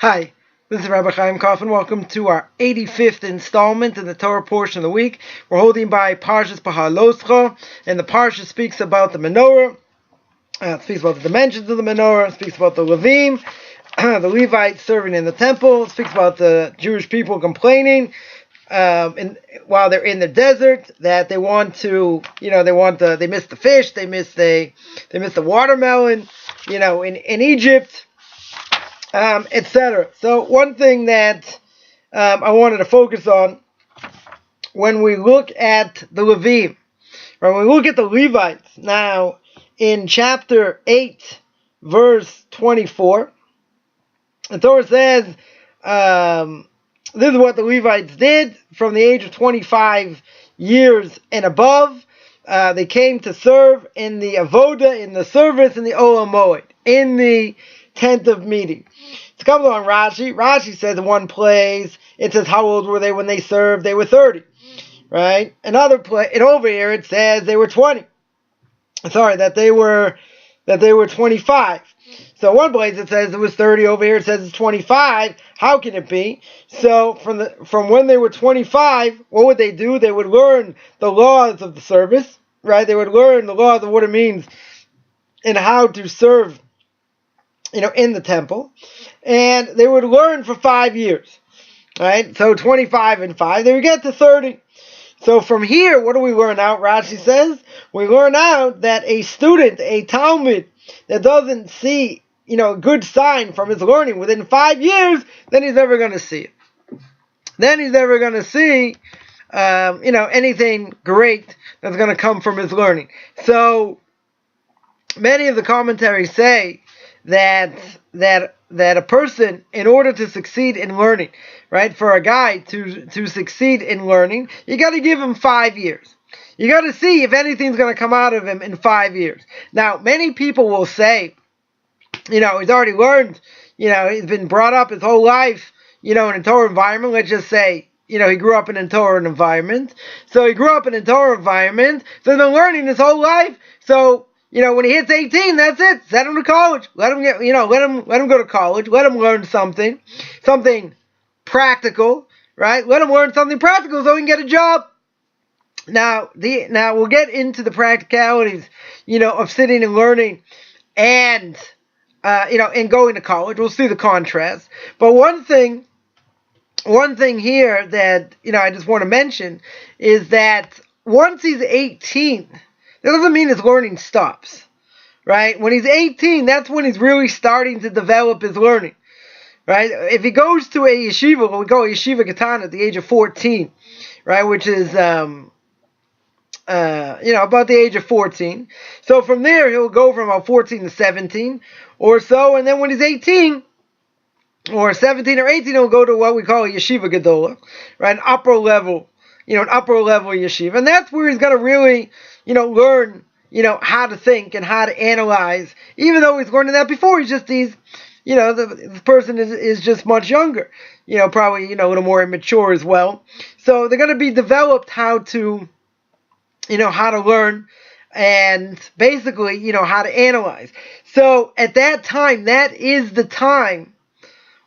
Hi, this is Rabbi Chaim Coffin. Welcome to our 85th installment in the Torah portion of the week. We're holding by Parshas Behaloscha, and the Parsha speaks about the menorah, speaks about the dimensions of the menorah, speaks about the Levim, the Levites serving in the temple, speaks about the Jewish people complaining while they're in the desert that they they miss the fish, they miss the watermelon, in Egypt. Etc. So one thing that I wanted to focus on when we look at the Levim, when we look at the Levites, now in chapter 8, verse 24, the Torah says, this is what the Levites did from the age of 25 years and above. They came to serve in the avoda, in the service, in the Olam Moed, in the tent of meeting. It's a couple on Rashi. Rashi says in one place, it says how old were they when they served? They were 30, right? Another place, and over here it says they were 20. Sorry, that they were 25. So one place it says it was 30. Over here it says it's 25. How can it be? So from when they were 25, what would they do? They would learn the laws of the service, right? They would learn the laws of what it means and how to serve, in the temple, and they would learn for 5 years, right? So 25 and 5, they would get to 30. So from here, what do we learn out? Rashi says, we learn out that a student, a Talmud, that doesn't see, a good sign from his learning within 5 years, then he's never going to see it. Then he's never going to see, anything great that's going to come from his learning. So many of the commentaries say that a person, in order to succeed in learning, right, for a guy to succeed in learning, you got to give him 5 years. You got to see if anything's going to come out of him in 5 years. Now, many people will say, he's already learned, he's been brought up his whole life, in a Torah environment. Let's just say, he grew up in a Torah environment. So he grew up in a Torah environment, so he's been learning his whole life. So when he hits 18, that's it. Send him to college. Let him go to college. Let him learn something practical, right? Let him learn something practical so he can get a job. Now we'll get into the practicalities, of sitting and learning, and and going to college. We'll see the contrast. But one thing here that I just want to mention is that once he's 18. That doesn't mean his learning stops, right? When he's 18, that's when he's really starting to develop his learning, right? If he goes to a yeshiva, what we call a yeshiva katana at the age of 14, right, which is, about the age of 14. So from there, he'll go from about 14 to 17 or so, and then when he's 18, or 17 or 18, he'll go to what we call a yeshiva gedola, right, an upper level yeshiva, and that's where he's going to really, learn, how to think and how to analyze. Even though he's learning that before, the person is just much younger, probably, a little more immature as well. So they're going to be developed how to learn and basically, how to analyze. So at that time, that is the time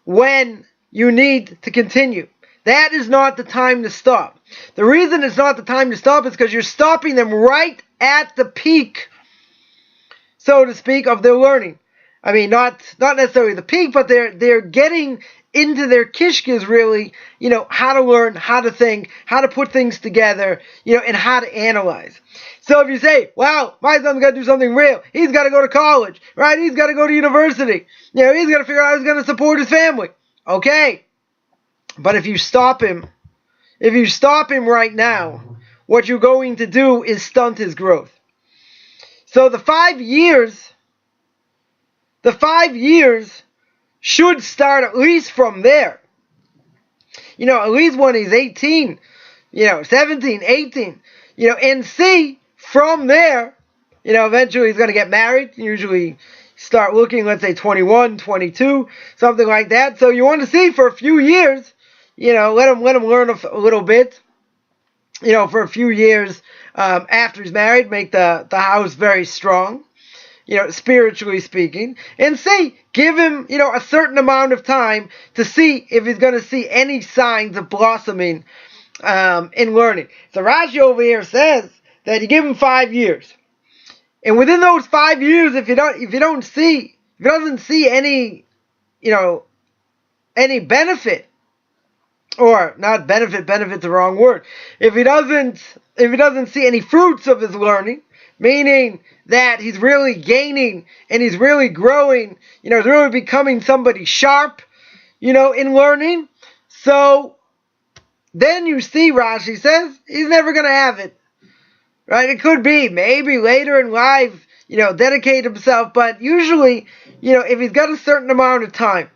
when you need to continue. That is not the time to stop. The reason it's not the time to stop is because you're stopping them right at the peak, so to speak, of their learning. I mean, not necessarily the peak, but they're getting into their kishkas, really, how to learn, how to think, how to put things together, and how to analyze. So if you say, wow, my son's got to do something real, he's got to go to college, right? He's got to go to university. He's got to figure out how he's going to support his family. Okay. But if you stop him right now, what you're going to do is stunt his growth. So the 5 years should start at least from there. At least when he's 18, 17, 18, and see from there, eventually he's going to get married. Usually start looking, let's say 21, 22, something like that. So you want to see for a few years, let him learn a little bit, for a few years after he's married, make the house very strong, spiritually speaking. And C, give him, a certain amount of time to see if he's going to see any signs of blossoming in learning. So Rashi over here says that you give him 5 years. And within those 5 years, if he doesn't see any, any benefit, or not benefit's the wrong word. If he doesn't see any fruits of his learning, meaning that he's really gaining and he's really growing, he's really becoming somebody sharp, in learning. So then you see, Rashi says, he's never going to have it. Right? It could be maybe later in life, dedicate himself, but usually, if he's got a certain amount of time,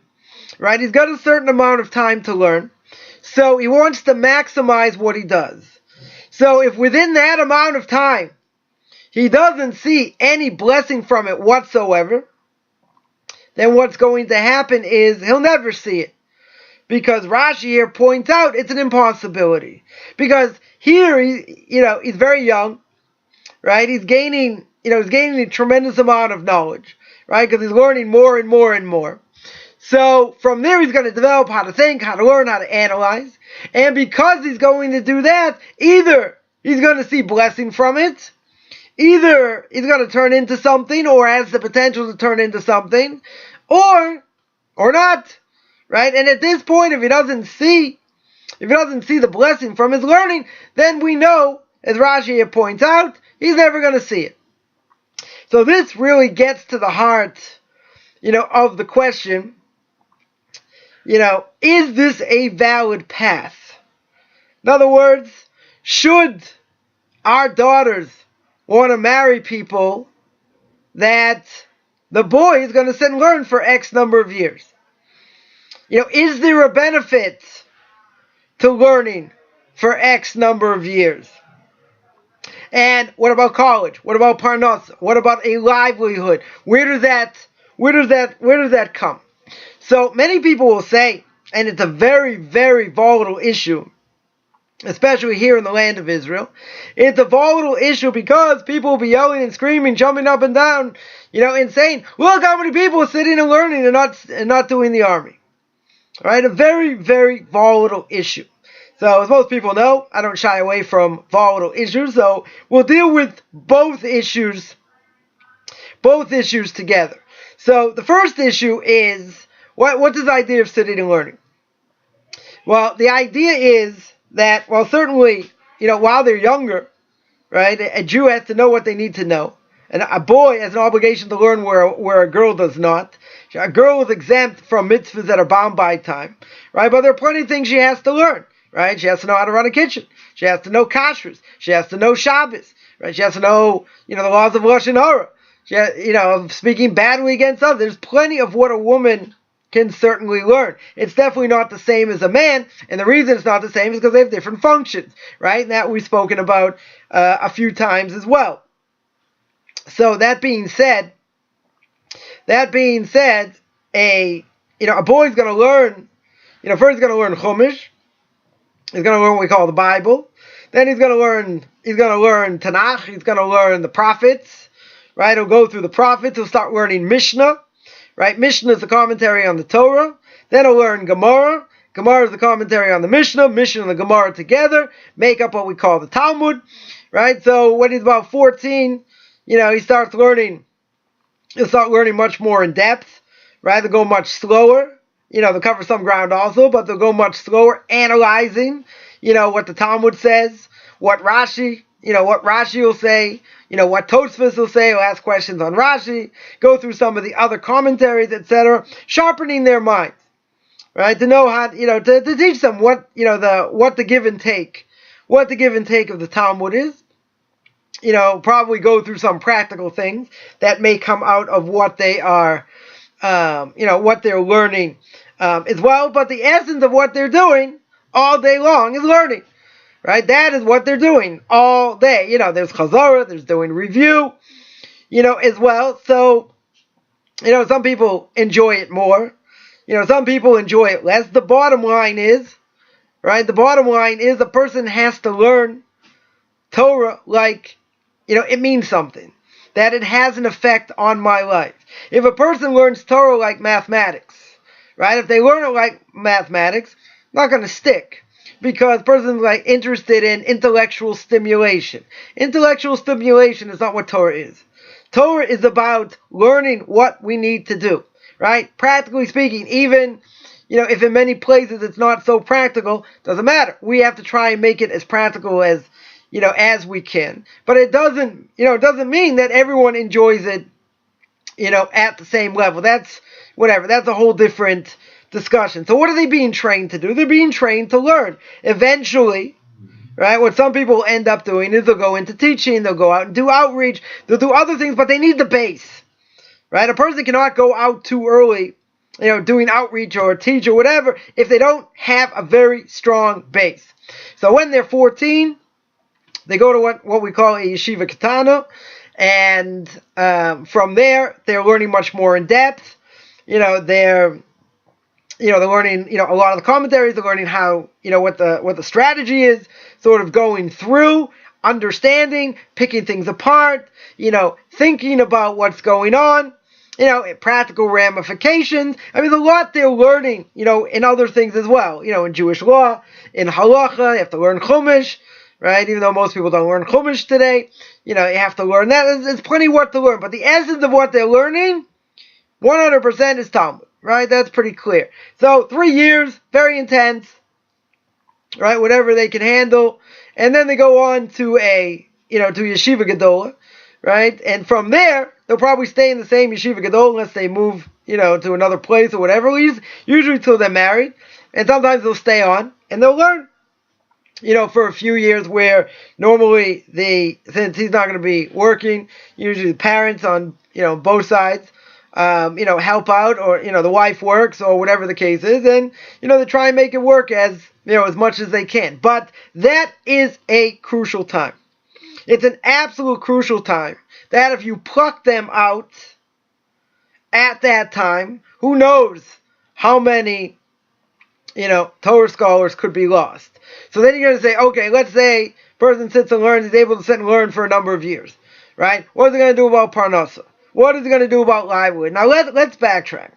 right? He's got a certain amount of time to learn. So he wants to maximize what he does. So if within that amount of time, he doesn't see any blessing from it whatsoever, then what's going to happen is he'll never see it. Because Rashi here points out it's an impossibility. Because here, he's very young, right? He's gaining a tremendous amount of knowledge, right? Because he's learning more and more and more. So from there, he's going to develop how to think, how to learn, how to analyze. And because he's going to do that, either he's going to see blessing from it, either he's going to turn into something or has the potential to turn into something, or not, right? And at this point, if he doesn't see the blessing from his learning, then we know, as Rashi here points out, he's never going to see it. So this really gets to the heart, of the question, is this a valid path? In other words, should our daughters want to marry people that the boy is going to sit and learn for X number of years? Is there a benefit to learning for X number of years? And what about college? What about parnas? What about a livelihood? Where does that come? So many people will say, and it's a very, very volatile issue, especially here in the land of Israel. It's a volatile issue because people will be yelling and screaming, jumping up and down, and saying, look how many people are sitting and learning and not doing the army. All right, a very, very volatile issue. So as most people know, I don't shy away from volatile issues, so we'll deal with both issues together. So the first issue is, what's this idea of sitting and learning? Well, the idea is that, well, certainly, while they're younger, right, a Jew has to know what they need to know. And a boy has an obligation to learn where a girl does not. A girl is exempt from mitzvahs that are bound by time, right? But there are plenty of things she has to learn, right? She has to know how to run a kitchen. She has to know kashrus. She has to know Shabbos, right? She has to know, the laws of Lashon Hara. She has, speaking badly against others. There's plenty of what a woman can certainly learn. It's definitely not the same as a man, and the reason it's not the same is because they have different functions, right? And that we've spoken about a few times as well. So that being said, a boy's going to learn, first he's going to learn Chumash. He's going to learn what we call the Bible. Then he's going to learn Tanakh. He's going to learn the prophets, right? He'll go through the prophets. He'll start learning Mishnah, right? Mishnah is the commentary on the Torah. Then he'll learn Gemara. Gemara is the commentary on the Mishnah. Mishnah and the Gemara together make up what we call the Talmud, right? So when he's about 14, he'll start learning much more in depth, right? They'll go much slower. They'll cover some ground also, but they'll go much slower, analyzing, what the Talmud says, what Rashi will say, what Tosfos will say. He'll ask questions on Rashi, go through some of the other commentaries, etc., sharpening their minds, right? To know how, to teach them what the give and take of the Talmud is. Probably go through some practical things that may come out of what they are, what they're learning as well. But the essence of what they're doing all day long is learning, right? That is what they're doing all day. There's chazara, there's doing review, as well. So, some people enjoy it more. Some people enjoy it less. The bottom line is, right? The bottom line is a person has to learn Torah like, it means something. that it has an effect on my life. If a person learns Torah like mathematics, right? If they learn it like mathematics, not going to stick. Because a person's like interested in intellectual stimulation. Intellectual stimulation is not what Torah is. Torah is about learning what we need to do, right? Practically speaking, even, if in many places it's not so practical, doesn't matter. We have to try and make it as practical as we can. But it doesn't mean that everyone enjoys it, at the same level. That's whatever. That's a whole different discussion. So what are they being trained to do? They're being trained to learn. Eventually, right, what some people end up doing is they'll go into teaching, they'll go out and do outreach, they'll do other things, but they need the base, right? A person cannot go out too early, doing outreach or teach or whatever, if they don't have a very strong base. So when they're 14, they go to what we call a yeshiva katana, and from there, they're learning much more in depth. They're learning, a lot of the commentaries. They're learning how, what the strategy is, sort of going through, understanding, picking things apart, thinking about what's going on, practical ramifications. I mean, there's a lot they're learning, in other things as well. In Jewish law, in halacha, you have to learn chumash, right? Even though most people don't learn chumash today, you have to learn that. There's plenty what to learn, but the essence of what they're learning, 100% is Talmud, right? That's pretty clear. So 3 years, very intense, right? Whatever they can handle, and then they go on to to yeshiva gedola, right? And from there, they'll probably stay in the same yeshiva gedola unless they move, to another place or whatever. Usually till they're married, and sometimes they'll stay on and they'll learn. For a few years, where normally since he's not going to be working, usually the parents on, both sides, help out, or, the wife works, or whatever the case is, and, they try and make it work as much as they can. But that is a crucial time. It's an absolute crucial time that if you pluck them out at that time, who knows how many, Torah scholars could be lost. So then you're going to say, okay, let's say a person sits and learns, he's able to sit and learn for a number of years, right? What is he going to do about Parnasa? What is he going to do about livelihood? Now let's backtrack,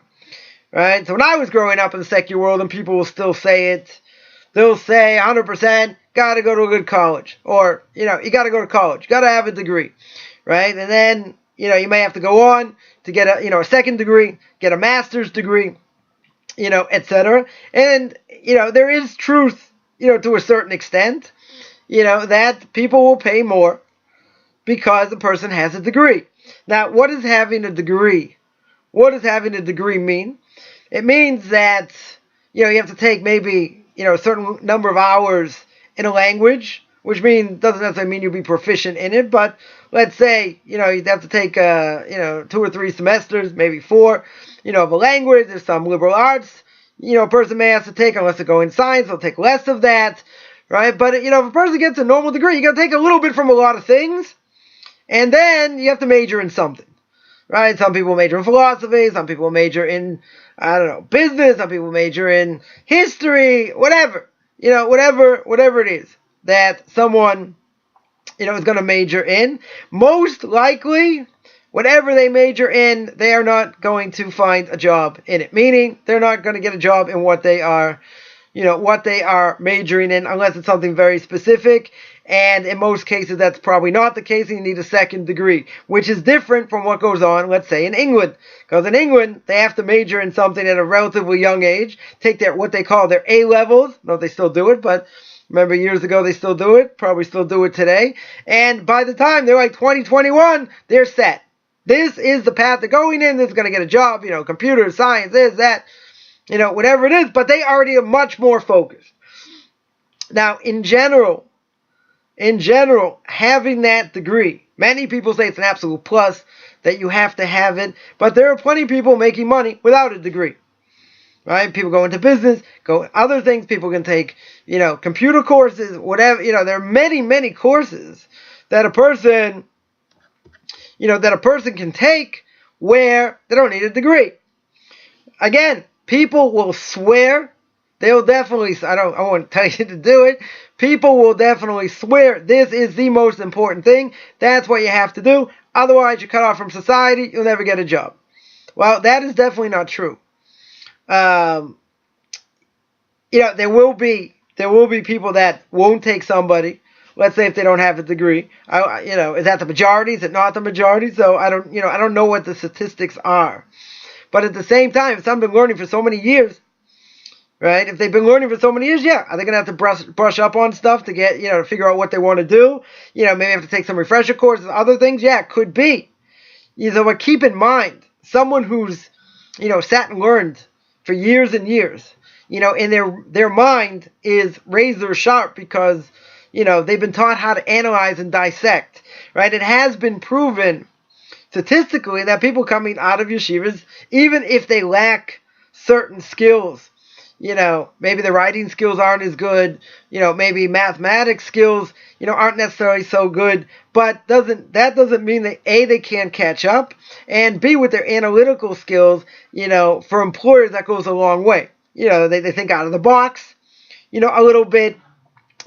right? So when I was growing up in the secular world, and people will still say it, they'll say 100%, got to go to a good college, or, you got to go to college, got to have a degree, right? And then, you may have to go on to get a second degree, get a master's degree, etc. And, there is truth, to a certain extent, that people will pay more because the person has a degree. Now, what is having a degree? What does having a degree mean? It means that, you have to take maybe, a certain number of hours in a language, which doesn't necessarily mean you'll be proficient in it, but let's say, you'd have to take, 2 or 3 semesters, maybe 4, of a language. There's some liberal arts, a person may have to take, unless they go in science, they'll take less of that, right? But, if a person gets a normal degree, you got to take a little bit from a lot of things, and then you have to major in something, right? Some people major in philosophy, some people major in, business, some people major in history, whatever, whatever it is that someone, is going to major in. Most likely, whatever they major in, they are not going to find a job in it. Meaning, they're not going to get a job in what they are, majoring in, unless it's something very specific. And in most cases, that's probably not the case, and you need a second degree, which is different from what goes on, let's say, in England. Because in England, they have to major in something at a relatively young age, take what they call their A-levels. I don't know if they still do it, but remember years ago they still do it, probably still do it today. And by the time they're like 20, 21, they're set. This is the path they're going in, this is going to get a job, computer science, this, that, whatever it is, but they already are much more focused. Now, in general, having that degree, many people say it's an absolute plus that you have to have it, but there are plenty of people making money without a degree, right? People go into business, go other things, people can take, computer courses, whatever, there are many, many courses that a person can take where they don't need a degree. Again, people will swear, they'll definitely, I won't tell you to do it, people will definitely swear this is the most important thing, that's what you have to do. Otherwise, you're cut off from society. You'll never get a job. Well, that is definitely not true. There will be people that won't take somebody. Let's say if they don't have a degree. Is that the majority? Is it not the majority? So I don't know what the statistics are. But at the same time, if someone's been learning for so many years, right? If they've been learning for so many years, yeah, are they gonna have to brush up on stuff to get, to figure out what they want to do? Maybe have to take some refresher courses, other things. Yeah, it could be. But keep in mind, someone who's, sat and learned for years and years, and their mind is razor sharp because, they've been taught how to analyze and dissect, right? It has been proven statistically that people coming out of yeshivas, even if they lack certain skills, maybe the writing skills aren't as good, maybe mathematics skills, aren't necessarily so good, but that doesn't mean that A, they can't catch up, and B, with their analytical skills, for employers that goes a long way. They think out of the box, a little bit,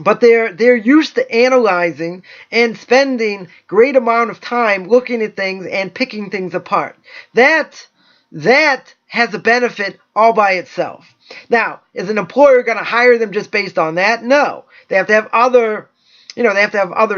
but they're used to analyzing and spending great amount of time looking at things and picking things apart. That has a benefit all by itself. Now, is an employer going to hire them just based on that? No. They have to have other,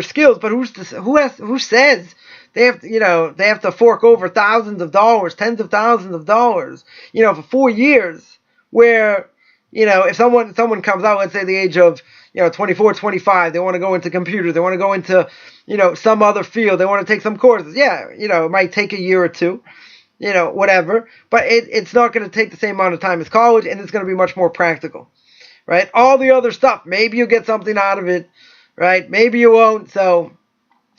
skills. But who says they have to fork over thousands of dollars, tens of thousands of dollars, for 4 years? Where, if someone comes out, let's say the age of 24, 25, they want to go into computers, they want to go into some other field, they want to take some courses. Yeah, it might take a year or two. Whatever, but it's not going to take the same amount of time as college, and it's going to be much more practical, right? All the other stuff, maybe you'll get something out of it, right? Maybe you won't. So,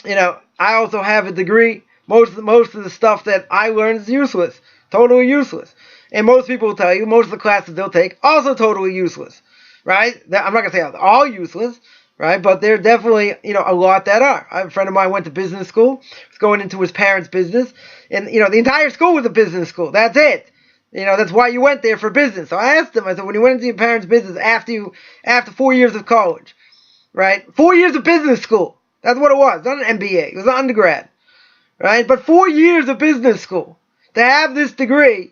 I also have a degree. Most of the stuff that I learned is useless, totally useless. And most people will tell you, most of the classes they'll take, also totally useless, right? I'm not going to say they're all useless, right? But there are definitely, a lot that are. A friend of mine went to business school, was going into his parents' business, and, the entire school was a business school. That's it. That's why you went there, for business. So I asked him, I said, when you went into your parents' business after 4 years of college, right? 4 years of business school. That's what it was. Not an MBA. It was an undergrad, right? But 4 years of business school to have this degree.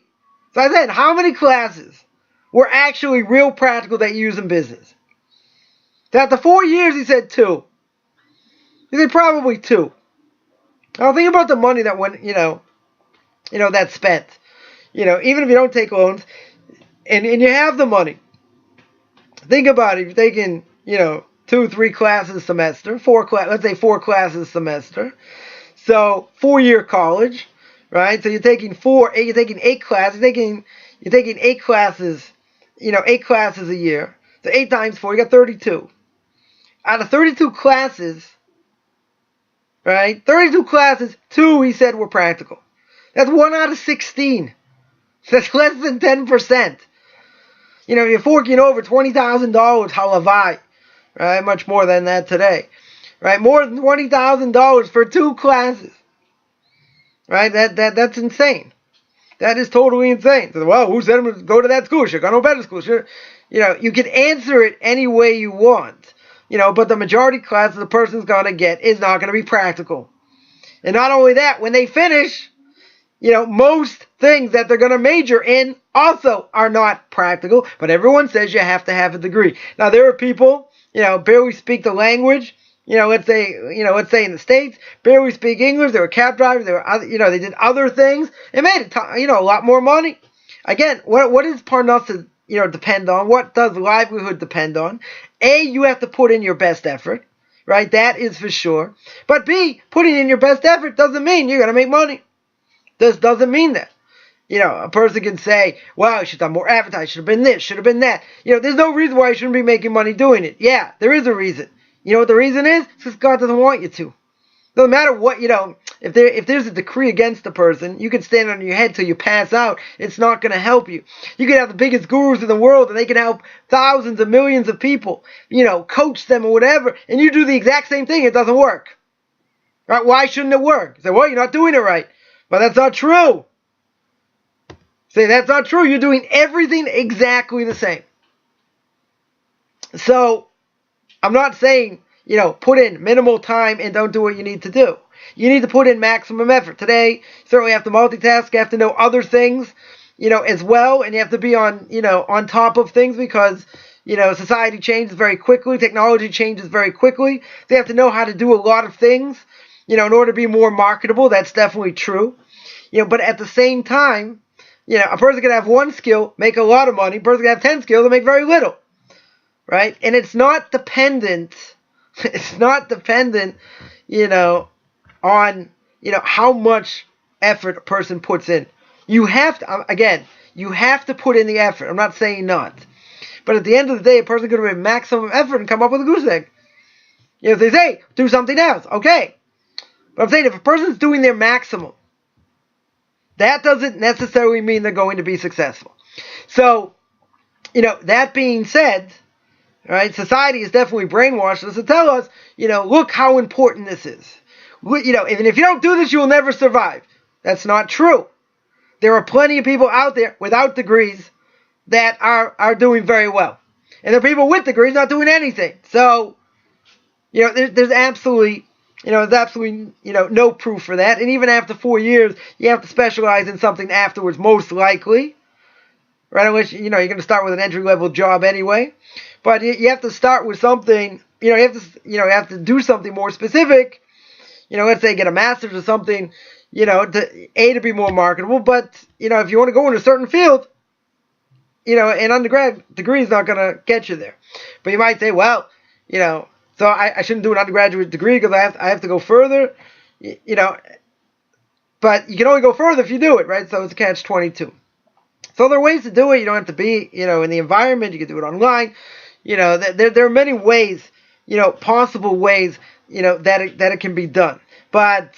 So I said, how many classes were actually real practical that you use in business? So after 4 years, he said 2. He said probably 2. Now think about the money that went, that's spent. Even if you don't take loans, and you have the money. Think about it. If you're taking, 2-3 classes a semester, let's say 4 classes a semester. So 4-year college, right? So you're taking 8 classes. You're taking 8 classes, 8 classes a year. So 8 times 4, you got 32. Out of 32 classes, right? 32 classes, 2, he said, were practical. That's 1 out of 16. That's less than 10%. You're forking over $20,000 halavai, right? Much more than that today, right? More than $20,000 for 2 classes, right? That's insane. That is totally insane. So, well, who said him to go to that school? Should go to a better school. You can answer it any way you want. But the majority class the person's going to get is not going to be practical. And not only that, when they finish, most things that they're going to major in also are not practical. But everyone says you have to have a degree. Now, there are people, barely speak the language. Let's say in the States, barely speak English. They were cab drivers. They were, they did other things. It made it, a lot more money. Again, what is Parnassa, depend on? What does livelihood depend on? A, you have to put in your best effort, right? That is for sure. But B, putting in your best effort doesn't mean you're going to make money. This doesn't mean that. A person can say, well, I should have done more advertising, should have been this, should have been that. There's no reason why you shouldn't be making money doing it. Yeah, there is a reason. You know what the reason is? It's because God doesn't want you to. Doesn't matter what, if there's a decree against a person, you can stand on your head till you pass out. It's not going to help you. You can have the biggest gurus in the world, and they can help thousands of millions of people, coach them or whatever, and you do the exact same thing, it doesn't work. Right? Why shouldn't it work? You say, well, you're not doing it right. But that's not true. Say, that's not true. You're doing everything exactly the same. So, I'm not saying, put in minimal time and don't do what you need to do. You need to put in maximum effort. Today, you certainly have to multitask. You have to know other things, as well. And you have to be on top of things because, society changes very quickly. Technology changes very quickly. They have to know how to do a lot of things, in order to be more marketable. That's definitely true. But at the same time, a person can have one skill, make a lot of money. A person can have 10 skills and make very little. Right? And it's not dependent, on, how much effort a person puts in. You have to put in the effort. I'm not saying not. But at the end of the day, a person could make maximum effort and come up with a goose egg. If they say, do something else, okay. But I'm saying if a person's doing their maximum, that doesn't necessarily mean they're going to be successful. So, that being said, right, society is definitely brainwashed us to tell us, look how important this is. And if you don't do this, you will never survive. That's not true. There are plenty of people out there without degrees that are doing very well. And there are people with degrees not doing anything. So, there's absolutely, no proof for that. And even after 4 years, you have to specialize in something afterwards, most likely. Right? Unless, you're going to start with an entry-level job anyway. But you have to start with something, you have to do something more specific. Let's say get a master's or something, to be more marketable. But, if you want to go in a certain field, an undergrad degree is not going to get you there. But you might say, well, so I shouldn't do an undergraduate degree because I have to go further, But you can only go further if you do it, right? So it's a catch-22. So there are ways to do it. You don't have to be, in the environment. You can do it online. There are many ways, possible ways, that it can be done. But,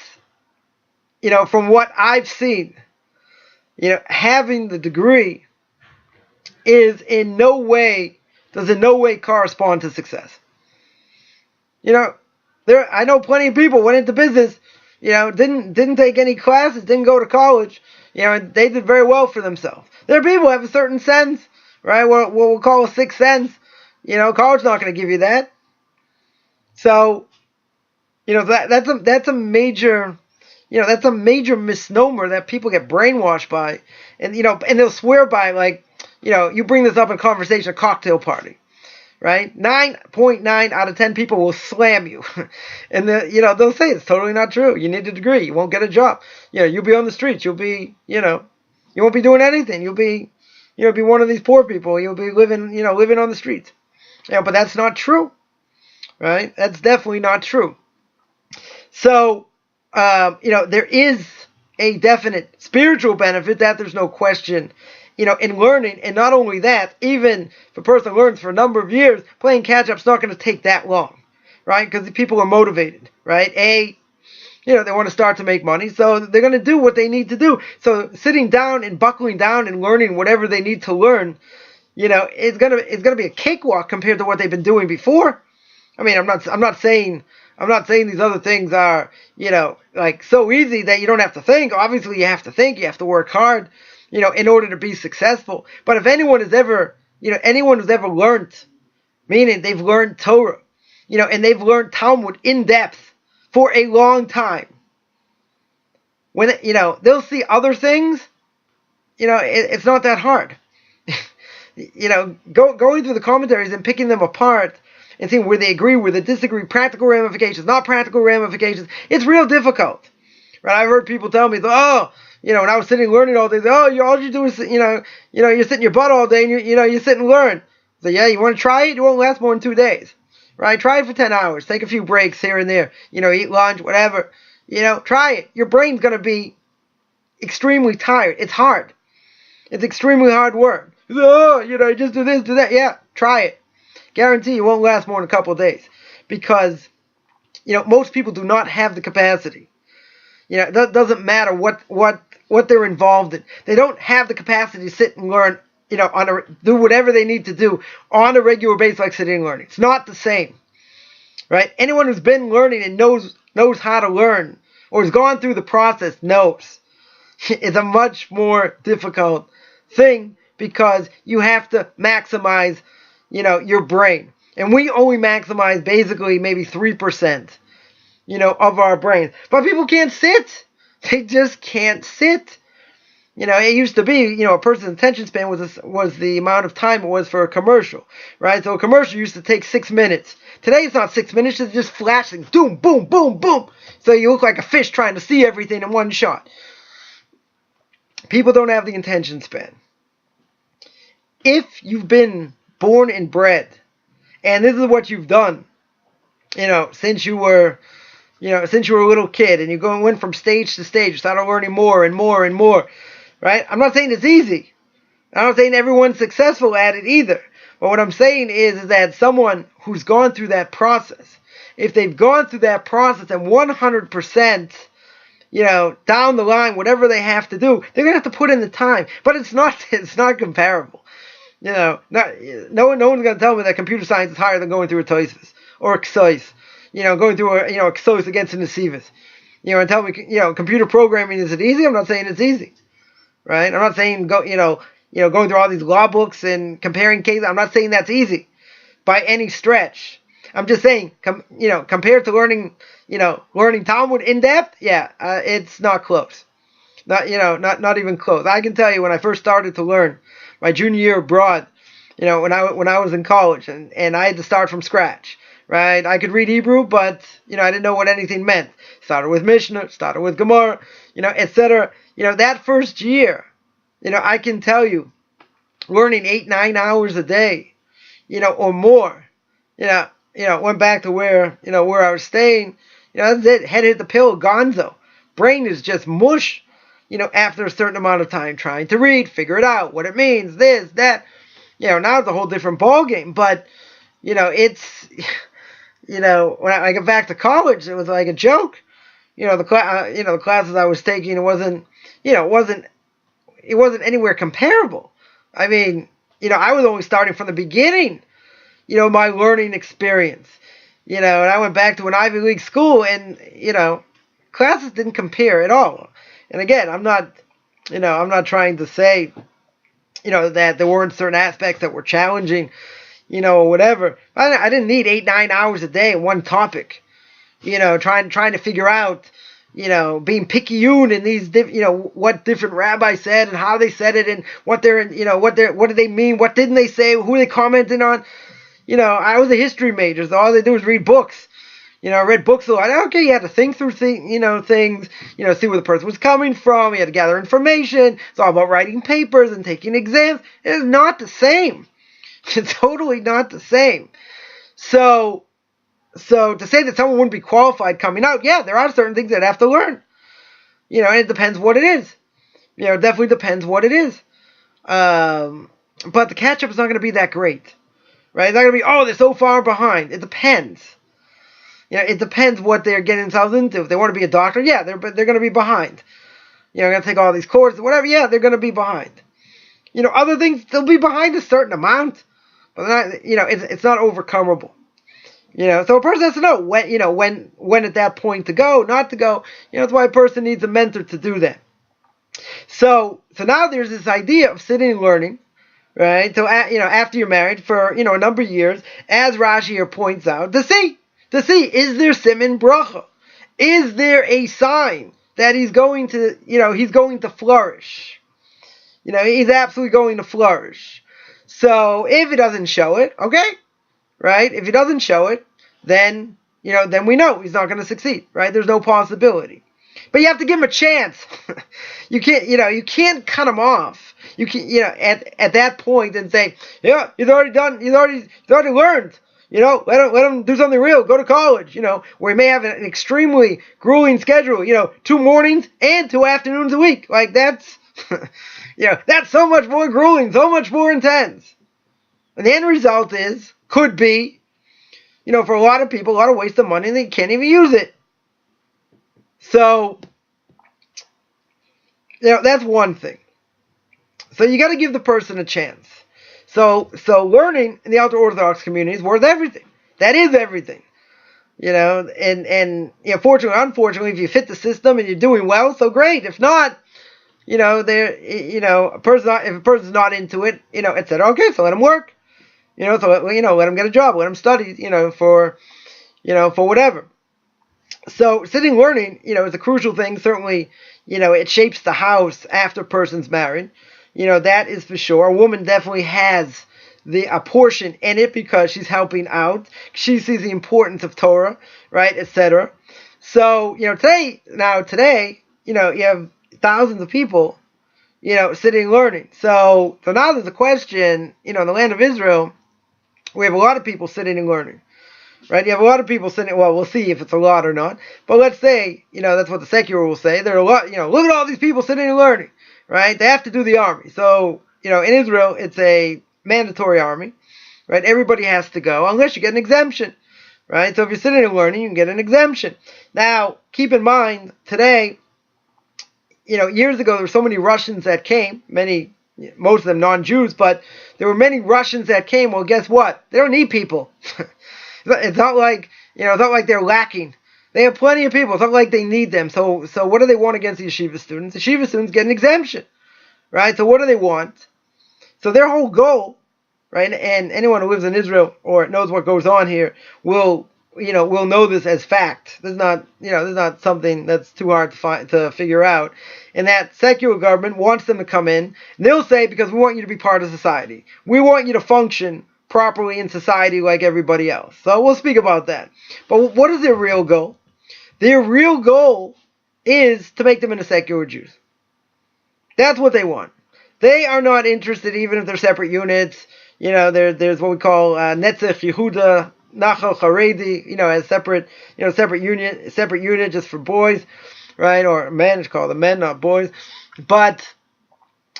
from what I've seen, having the degree does in no way correspond to success. I know plenty of people went into business, didn't take any classes, didn't go to college, and they did very well for themselves. There are people who have a certain sense, right? What we'll call a sixth sense. College's not going to give you that. So, that's a major, that's a major misnomer that people get brainwashed by, and and they'll swear by, like, you bring this up in conversation, a cocktail party, right? 9.9 out of 10 people will slam you, and they'll say it's totally not true. You need a degree, you won't get a job. You'll be on the streets. You'll be, you won't be doing anything. You'll be, be one of these poor people. You'll be living on the streets. But that's not true, right? That's definitely not true. So, there is a definite spiritual benefit that there's no question, in learning. And not only that, even if a person learns for a number of years, playing catch-up's not going to take that long, right? Because the people are motivated, right? They want to start to make money, so they're going to do what they need to do. So sitting down and buckling down and learning whatever they need to learn, it's gonna be a cakewalk compared to what they've been doing before. I mean, I'm not saying these other things are, like so easy that you don't have to think. Obviously, you have to think. You have to work hard, in order to be successful. But if anyone has ever learned, meaning they've learned Torah, and they've learned Talmud in depth for a long time, when they'll see other things, it's not that hard. Going through the commentaries and picking them apart and seeing where they agree, where they disagree, practical ramifications, not practical ramifications, it's real difficult. Right? I've heard people tell me, when I was sitting learning all day, all you do is, you're sitting your butt all day and you sit and learn. So yeah, you want to try it? It won't last more than 2 days. Right? Try it for 10 hours. Take a few breaks here and there. Eat lunch, whatever. Try it. Your brain's going to be extremely tired. It's hard. It's extremely hard work. Just do this, do that. Yeah, try it. Guarantee you won't last more than a couple of days. Because, most people do not have the capacity. It doesn't matter what they're involved in. They don't have the capacity to sit and learn, do whatever they need to do on a regular basis like sitting and learning. It's not the same. Right? Anyone who's been learning and knows how to learn or has gone through the process knows it's a much more difficult thing because you have to maximize, your brain. And we only maximize basically maybe 3%, of our brains. But people can't sit. They just can't sit. It used to be, a person's attention span was the amount of time it was for a commercial, right? So a commercial used to take 6 minutes. Today it's not 6 minutes, it's just flashing, boom, boom, boom, boom. So you look like a fish trying to see everything in one shot. People don't have the attention span. If you've been born and bred, and this is what you've done, since you were a little kid, and you went from stage to stage, started learning more and more and more, right? I'm not saying it's easy. I'm not saying everyone's successful at it either. But what I'm saying is that someone who's gone through that process, if they've gone through that process and 100%, down the line, whatever they have to do, they're gonna have to put in the time. But it's not comparable. No one's gonna tell me that computer science is higher than going through a Tosfos or a Ksois. Going through a Ksois against an Nesivos. And tell me, computer programming, is it easy? I'm not saying it's easy. Right? I'm not saying going through all these law books and comparing cases. I'm not saying that's easy by any stretch. I'm just saying, compared to learning Talmud in depth, it's not close. Not even close. I can tell you, when I first started to learn my junior year abroad, when I was in college, and I had to start from scratch. Right? I could read Hebrew, but I didn't know what anything meant. Started with Mishnah, started with Gemara, etc. That first year, I can tell you, learning 8-9 hours a day, or more, went back to where I was staying, that's it. Head hit the pillow, gonzo. Brain is just mush, after a certain amount of time trying to read, figure it out, what it means, this, that. Now it's a whole different ballgame, but, it's, when I got back to college, it was like a joke. The classes I was taking, it wasn't anywhere comparable. I mean, I was only starting from the beginning, my learning experience. And I went back to an Ivy League school, and, classes didn't compare at all. And again, I'm not trying to say, that there weren't certain aspects that were challenging, or whatever. I didn't need 8-9 hours a day in one topic, trying to figure out, being pickiyun in these, what different rabbis said and how they said it, and what did they mean, what didn't they say, who they commented on. I was a history major, so all they do was read books. I read books a lot. Okay, you had to think through things, see where the person was coming from. You had to gather information. It's all about writing papers and taking exams. It is not the same. It's totally not the same. So to say that someone wouldn't be qualified coming out, there are certain things that have to learn. And it depends what it is. It definitely depends what it is. But the catch-up is not going to be that great. Right? It's not going to be, they're so far behind. It depends. It depends what they're getting themselves into. If they want to be a doctor, they're going to be behind. They're going to take all these courses, whatever, they're going to be behind. Other things, they'll be behind a certain amount. But not, it's not overcomable. So a person has to know when at that point to go, not to go. That's why a person needs a mentor to do that. So now there's this idea of sitting and learning, right? So after you're married for a number of years, as Rashi here points out, to see is there siman bracha? Is there a sign that he's going to flourish? He's absolutely going to flourish. So if it doesn't show it, okay, right? If he doesn't show it, then we know he's not going to succeed, right? There's no possibility. But you have to give him a chance. You can't cut him off. You can, at that point and say, he's already learned. Let him do something real. Go to college. Where he may have an extremely grueling schedule. 2 mornings and 2 afternoons a week. Like that's, that's so much more grueling, so much more intense. And the end result could be, for a lot of people, a lot of waste of money, and they can't even use it. So, that's one thing. So you got to give the person a chance. So learning in the ultra-Orthodox community is worth everything. That is everything. And fortunately or unfortunately, if you fit the system and you're doing well, so great. If not, if a person's not into it, etc. Okay, so let him work. Let him get a job, let him study, for whatever. So sitting learning, is a crucial thing. Certainly, it shapes the house after a person's married. That is for sure. A woman definitely has a portion in it because she's helping out. She sees the importance of Torah, right, etc. So, today, you have thousands of people, sitting learning. So now there's a question, in the land of Israel, we have a lot of people sitting and learning. Right? You have a lot of people sitting, well, we'll see if it's a lot or not. But let's say, that's what the secular will say. There are a lot, look at all these people sitting and learning. Right? They have to do the army. So, in Israel, it's a mandatory army. Right? Everybody has to go, unless you get an exemption. Right? So if you're sitting and learning, you can get an exemption. Now, keep in mind, today, years ago, there were so many Russians that came, most of them non-Jews, but there were many Russians that came. Well, guess what? They don't need people. It's not like they're lacking. They have plenty of people. It's not like they need them. So what do they want against the yeshiva students? The yeshiva students get an exemption, right? So what do they want? So their whole goal, right? And anyone who lives in Israel or knows what goes on here will know this as fact. This is not something that's too hard to figure out. And that secular government wants them to come in. And they'll say, because we want you to be part of society. We want you to function properly in society like everybody else. So we'll speak about that. But what is their real goal? Their real goal is to make them into secular Jews. That's what they want. They are not interested, even if they're separate units. There's what we call Netzach Yehuda, Nachal Haredi, as separate unit just for boys, right? Or men, it's called the men, not boys. But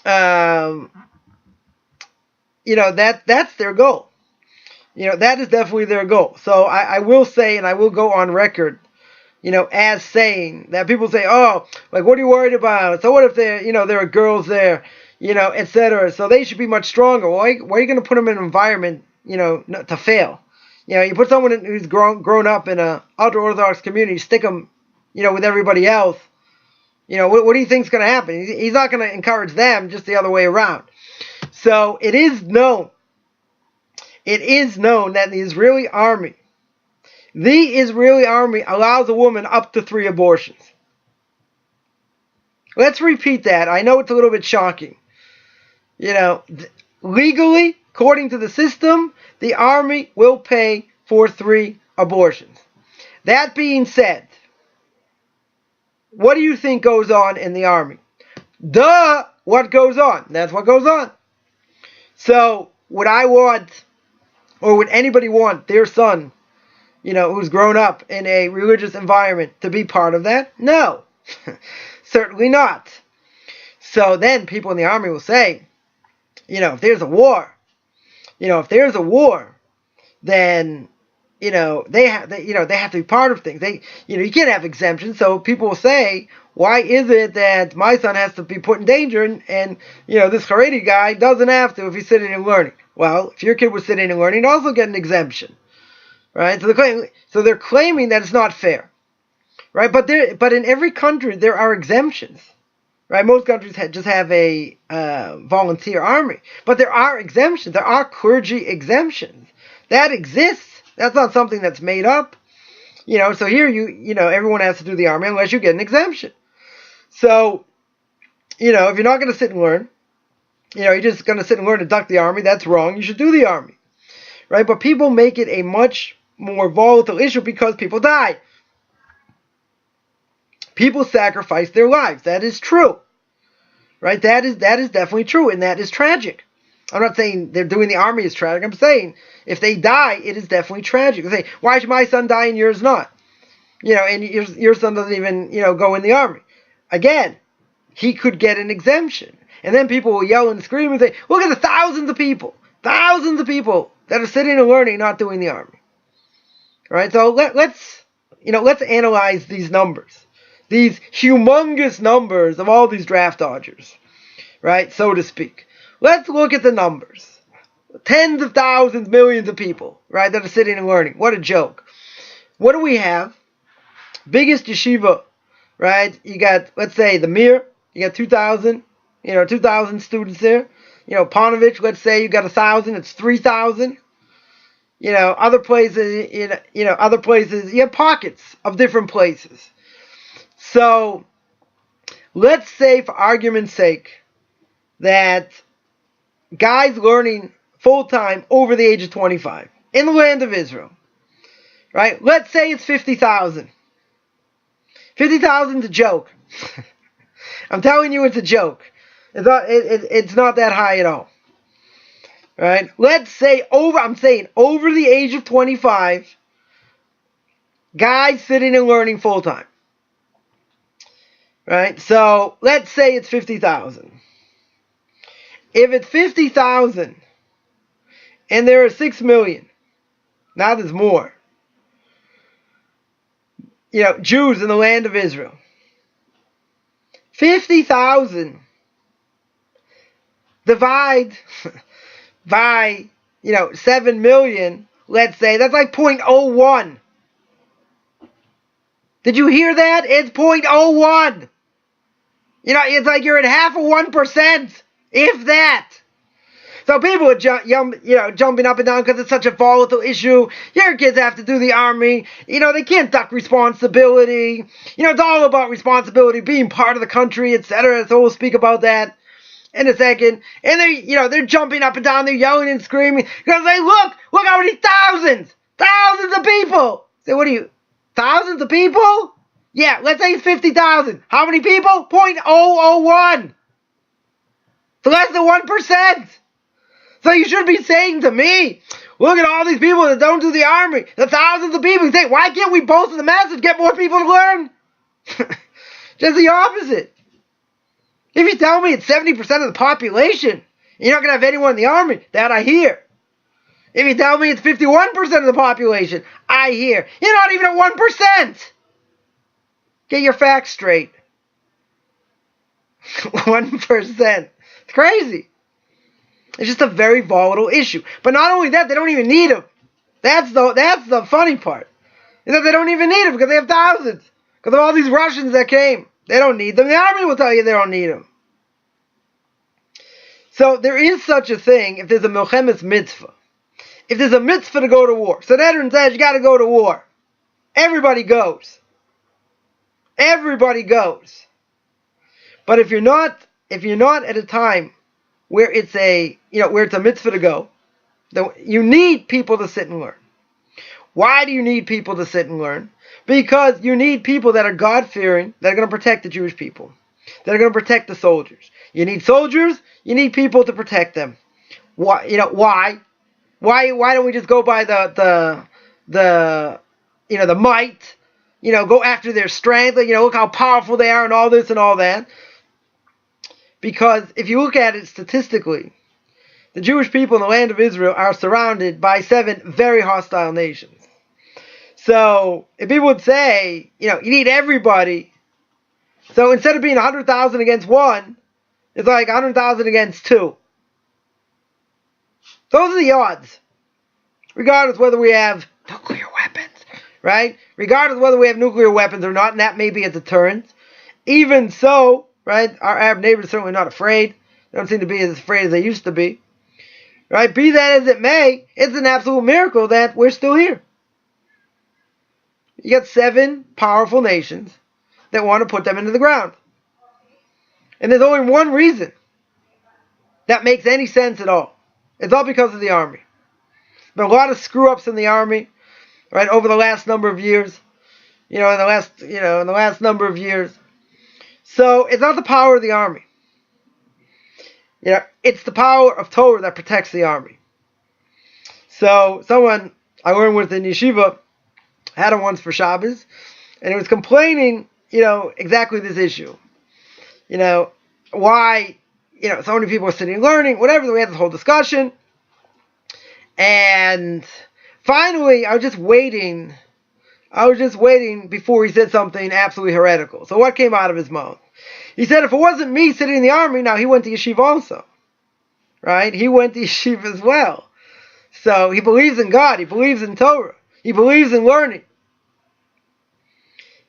that's their goal. That is definitely their goal. So I will say, and I will go on record, as saying that people say, oh, like, what are you worried about? So what if there are girls there, etc. So they should be much stronger. Why are you going to put them in an environment, to fail? You put someone who's grown up in a ultra-Orthodox community, stick them, with everybody else. What do you think's going to happen? He's not going to encourage them, just the other way around. So it is known that the Israeli army allows a woman up to 3 abortions. Let's repeat that. I know it's a little bit shocking. Legally, according to the system, the army will pay for 3 abortions. That being said, what do you think goes on in the army? What goes on? That's what goes on. So, would I want, or would anybody want their son, who's grown up in a religious environment, to be part of that? No. Certainly not. So then people in the army will say, if there's a war, then, they have to be part of things. You can't have exemptions. So people will say, why is it that my son has to be put in danger and this Haredi guy doesn't have to if he's sitting and learning? Well, if your kid was sitting and learning, he'd also get an exemption, right? So they're claiming that it's not fair, right? But in every country there are exemptions, right? Most countries just have a volunteer army, but there are exemptions. There are clergy exemptions that exists. That's not something that's made up, So here everyone has to do the army unless you get an exemption. So, if you're not going to sit and learn, you're just going to sit and learn to duck the army, that's wrong. You should do the army, right? But people make it a much more volatile issue because people die. People sacrifice their lives. That is true, right? That is definitely true, and that is tragic. I'm not saying they're doing the army is tragic. I'm saying if they die, it is definitely tragic. They say, why should my son die and yours not? And your son doesn't even, go in the army. Again, he could get an exemption. And then people will yell and scream and say, look at the thousands of people that are sitting and learning, not doing the army. All right, so let's analyze these numbers. These humongous numbers of all these draft dodgers, right, so to speak. Let's look at the numbers. Tens of thousands, millions of people, right, that are sitting and learning. What a joke. What do we have? Biggest yeshiva, right? You got, let's say, the Mir. You got 2,000, 2,000 students there. Panovich, let's say you got 1,000. It's 3,000. other places, other places, you have pockets of different places. So, let's say, for argument's sake, that guys learning full-time over the age of 25 in the land of Israel, right? Let's say it's 50,000. 50,000 is a joke. I'm telling you, it's a joke. It's not that high at all. Right? Let's say over the age of 25, guys sitting and learning full time. Right? So let's say it's 50,000. If it's 50,000 and there are 6 million, now there's more, Jews in the land of Israel. 50,000 divide by 7 million, let's say, that's like 0.01. Did you hear that? It's 0.01. It's like you're at half of 1%, if that. So people are jumping up and down because it's such a volatile issue. Your kids have to do the army. They can't duck responsibility. It's all about responsibility, being part of the country, etc. So we'll speak about that in a second. And they're jumping up and down. They're yelling and screaming because they look how many thousands of people. Say, what are you? Thousands of people? Yeah, let's say it's 50,000. How many people? 0.001. So less than 1%. So you should be saying to me, look at all these people that don't do the army. The thousands of people. You say, why can't we boast of the message, get more people to learn? Just the opposite. If you tell me it's 70% of the population, you're not going to have anyone in the army, that I hear. If you tell me it's 51% of the population, I hear. You're not even at 1%. Get your facts straight. 1%. It's crazy. It's just a very volatile issue. But not only that, they don't even need them. That's the funny part. Is that they don't even need them because they have thousands. Because of all these Russians that came. They don't need them. The army will tell you they don't need them. So there is such a thing if there's a milchemes mitzvah. If there's a mitzvah to go to war. Sanhedrin says you got to go to war. Everybody goes. Everybody goes. But if you're not at a time where it's a mitzvah to go, then you need people to sit and learn. Why do you need people to sit and learn? Because you need people that are God-fearing, that are going to protect the Jewish people, that are going to protect the soldiers. You need soldiers, you need people to protect them. Why? Why don't we just go by the might? Go after their strength. Look how powerful they are and all this and all that. Because if you look at it statistically, the Jewish people in the land of Israel are surrounded by 7 very hostile nations. So if people would say, you need everybody. So instead of being 100,000 against 1, it's like 100,000 against 2. Those are the odds. Regardless whether we have nuclear weapons, right? Regardless whether we have nuclear weapons or not, and that may be a deterrent. Even so, right, our Arab neighbors are certainly not afraid. They don't seem to be as afraid as they used to be. Right? Be that as it may, it's an absolute miracle that we're still here. You got 7 powerful nations that want to put them into the ground. And there's only one reason that makes any sense at all. It's all because of the army. There's been a lot of screw-ups in the army, right, over the last number of years. In the last number of years. So it's not the power of the army. It's the power of Torah that protects the army. So someone I learned with in yeshiva had him once for Shabbos, and he was complaining, exactly this issue. Why, so many people are sitting and learning, whatever. We had this whole discussion, and finally, I was just waiting before he said something absolutely heretical. So what came out of his mouth? He said, if it wasn't me sitting in the army, now he went to yeshiva also. Right? He went to yeshiva as well. So he believes in God. He believes in Torah. He believes in learning.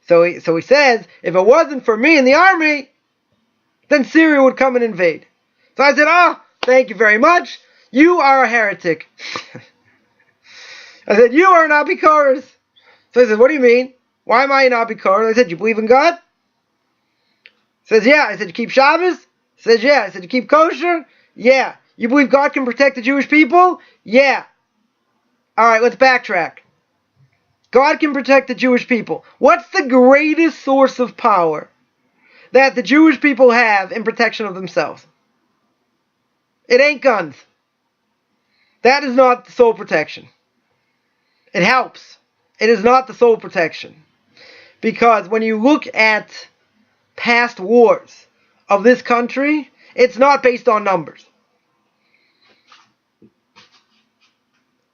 So he says, if it wasn't for me in the army, then Syria would come and invade. So I said, thank you very much. You are a heretic. I said, you are not Bikoris. So he said, what do you mean? Why am I not Bikoris? I said, you believe in God? He says, yeah. I said, you keep Shabbos? He says, yeah. I said, you keep kosher? Yeah. You believe God can protect the Jewish people? Yeah. All right, let's backtrack. God can protect the Jewish people. What's the greatest source of power that the Jewish people have in protection of themselves? It ain't guns. That is not the sole protection. It helps. It is not the sole protection. Because when you look at past wars of this country, it's not based on numbers.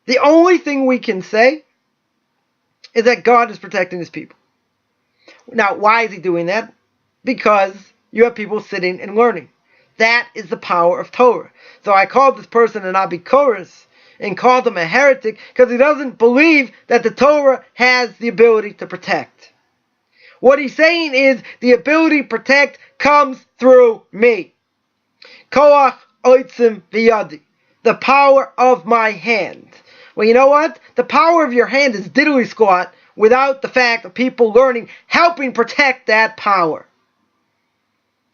The only thing we can say is that God is protecting his people. Now, why is he doing that? Because you have people sitting and learning. That is the power of Torah. So I called this person an Abikoris and called him a heretic because he doesn't believe that the Torah has the ability to protect. What he's saying is the ability to protect comes through me. Koach oitzim v'yadi. The power of my hand. Well, you know what? The power of your hand is diddly squat without the fact of people learning, helping protect that power.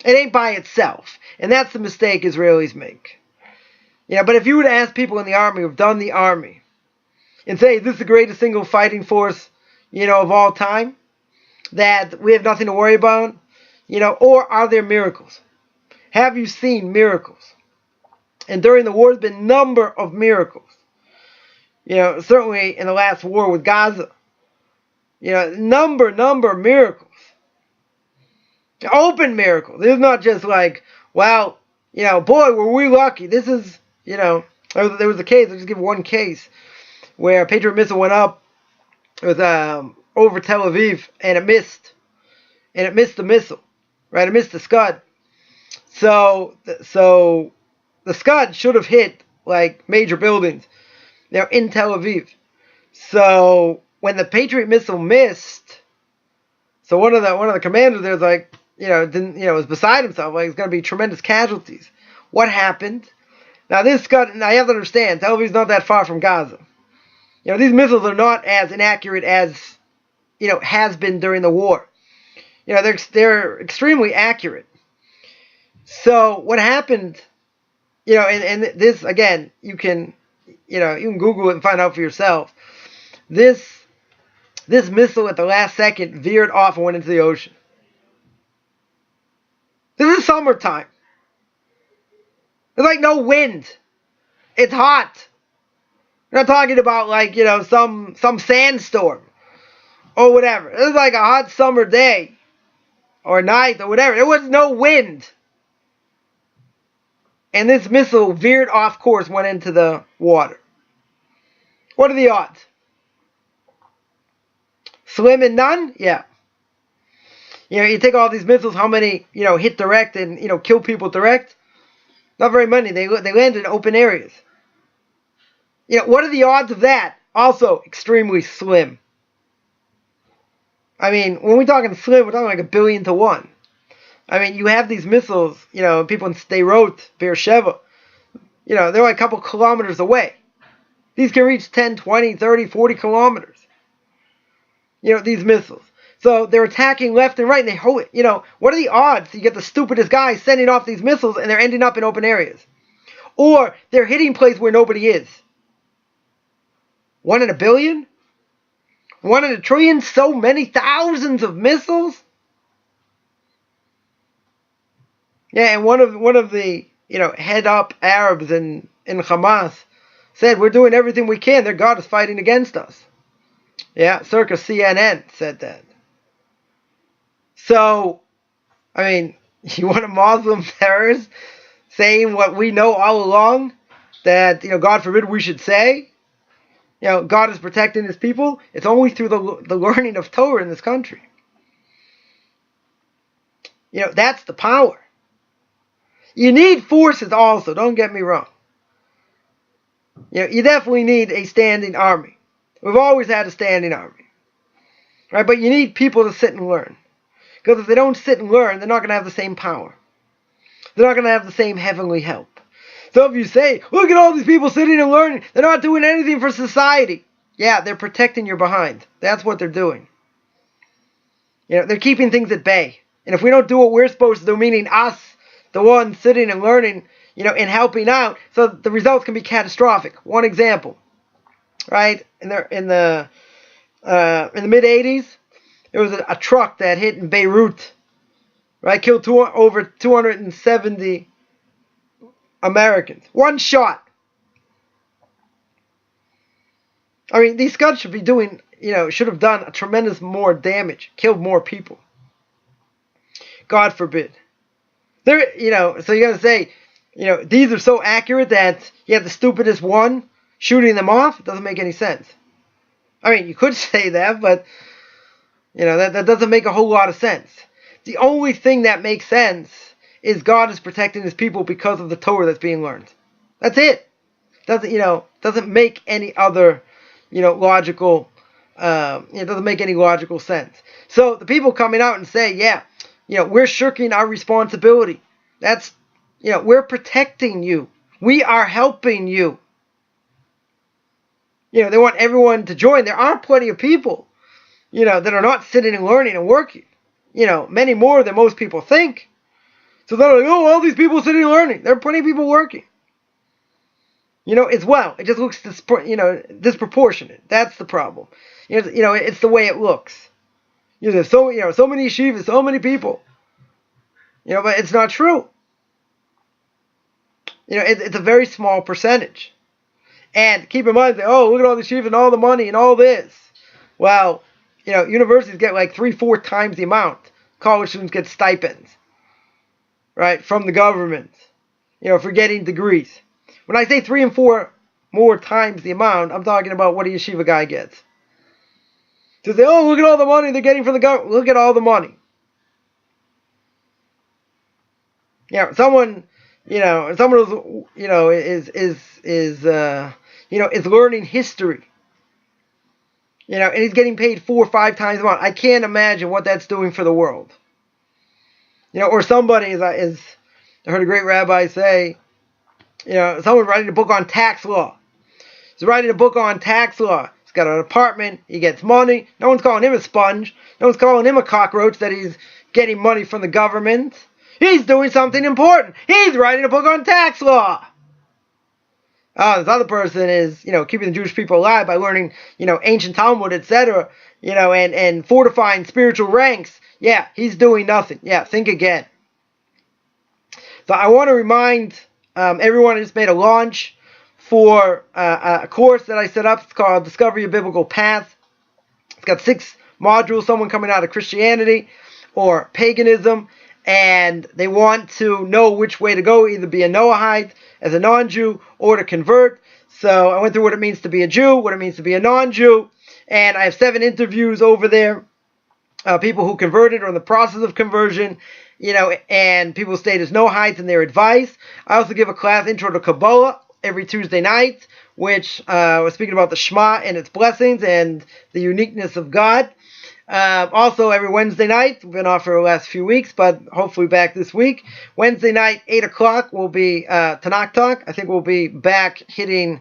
It ain't by itself. And that's the mistake Israelis make. But if you were to ask people in the army who've done the army and say, is this the greatest single fighting force, of all time? That we have nothing to worry about? Or are there miracles? Have you seen miracles? And during the war, there's been a number of miracles. Certainly in the last war with Gaza. Number of miracles. Open miracles. It's not just like, well, boy, were we lucky. This is, there was a case, I'll just give one case, where a Patriot missile went up with over Tel Aviv, and it missed. And it missed the missile, right? It missed the Scud. So the Scud should have hit, like, major buildings, in Tel Aviv. So when the Patriot missile missed, so one of the commanders there was like, was beside himself, like, it's going to be tremendous casualties. What happened? Now this Scud, now you have to understand, Tel Aviv's not that far from Gaza. These missiles are not as inaccurate as, has been during the war. They're extremely accurate. So what happened, and this, again, you can Google it and find out for yourself. This missile at the last second veered off and went into the ocean. This is summertime. There's like no wind. It's hot. We're not talking about like, some sandstorm or whatever. It was like a hot summer day or night or whatever. There was no wind. And this missile veered off course, went into the water. What are the odds? Slim and none? Yeah. You take all these missiles, how many, hit direct and, kill people direct? Not very many. They land in open areas. What are the odds of that? Also extremely slim. I mean, when we're talking slim, we're talking like 1 billion to 1. I mean, you have these missiles, people in Sderot, Beersheba, they're like a couple kilometers away. These can reach 10, 20, 30, 40 kilometers. These missiles. So they're attacking left and right, and they hold it. What are the odds you get the stupidest guys sending off these missiles and they're ending up in open areas? Or they're hitting places where nobody is. 1 in 1 billion? 1 in 1 trillion? So many thousands of missiles? Yeah, and one of the head up Arabs in Hamas said, we're doing everything we can. Their God is fighting against us. Yeah, circa CNN said that. So, I mean, you want a Muslim terrorist saying what we know all along, that, God forbid we should say, God is protecting his people? It's only through the learning of Torah in this country. That's the power. You need forces also, don't get me wrong. You definitely need a standing army. We've always had a standing army. Right? But you need people to sit and learn. Because if they don't sit and learn, they're not going to have the same power. They're not going to have the same heavenly help. So if you say, look at all these people sitting and learning, they're not doing anything for society. Yeah, they're protecting your behind. That's what they're doing. They're keeping things at bay. And if we don't do what we're supposed to do, meaning us, the ones sitting and learning, and helping out, so the results can be catastrophic. One example, right? In the mid '80s, there was a truck that hit in Beirut, right? Killed over 270 Americans. One shot. I mean, these Scuds should be doing, should have done a tremendous more damage, killed more people. God forbid. So you're going to say, these are so accurate that you have the stupidest one shooting them off? It doesn't make any sense. I mean, you could say that, but, that doesn't make a whole lot of sense. The only thing that makes sense is God is protecting his people because of the Torah that's being learned. That's it. Doesn't make any other, logical, it doesn't make any logical sense. So the people coming out and say, we're shirking our responsibility. That's, we're protecting you. We are helping you. They want everyone to join. There are plenty of people, that are not sitting and learning and working. Many more than most people think. So they're like, all these people sitting and learning. There are plenty of people working. As well. It just looks, disproportionate. That's the problem. It's the way it looks. There's so many yeshivas, so many people. But it's not true. It's a very small percentage. And keep in mind, look at all the yeshivas and all the money and all this. Well, universities get like 3-4 times the amount. College students get stipends, right, from the government, for getting degrees. When I say 3 and 4 more times the amount, I'm talking about what a yeshiva guy gets. To say, look at all the money they're getting from the government. Look at all the money. Someone who's, is learning history. And he's getting paid 4 or 5 times the amount. I can't imagine what that's doing for the world. Or somebody I heard a great rabbi say, someone writing a book on tax law. He's writing a book on tax law. He's got an apartment. He gets money. No one's calling him a sponge. No one's calling him a cockroach that he's getting money from the government. He's doing something important. He's writing a book on tax law. This other person is, keeping the Jewish people alive by learning, ancient Talmud, etc., and fortifying spiritual ranks. Yeah, he's doing nothing. Yeah, think again. So I want to remind everyone I just made a launch for a course that I set up. It's called Discover Your Biblical Path. It's got 6 modules, someone coming out of Christianity or paganism, and they want to know which way to go, either be a Noahide as a non-Jew or to convert. So I went through what it means to be a Jew, what it means to be a non-Jew, and I have 7 interviews over there. People who converted or in the process of conversion, and people stayed as Noahides in their advice. I also give a class, Intro to Kabbalah, every Tuesday night, which was speaking about the Shema and its blessings and the uniqueness of God. Also, every Wednesday night, we've been off for the last few weeks, but hopefully back this week. Wednesday night, 8 o'clock, will be Tanakh Talk. I think we'll be back hitting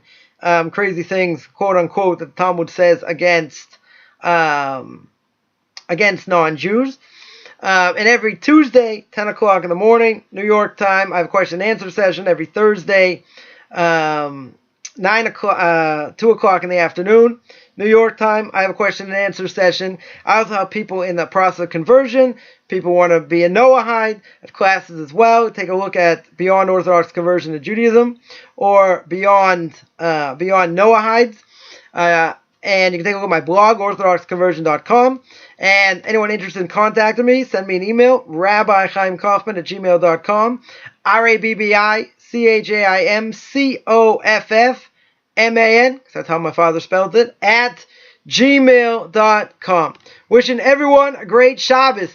crazy things, quote unquote, that the Talmud says against non-Jews. And every Tuesday, 10 o'clock in the morning, New York time, I have a question and answer session. Every Thursday, 2 o'clock in the afternoon, New York time, I have a question and answer session. I also have people in the process of conversion. People want to be a Noahide. I have classes as well. Take a look at Beyond Orthodox Conversion to Judaism or Beyond Noahides. And you can take a look at my blog, orthodoxconversion.com. And anyone interested in contacting me, send me an email, rabbichaimkaufman@gmail.com, RABBICHAIMCOFFMAN, because that's how my father spelled it, @gmail.com. Wishing everyone a great Shabbos.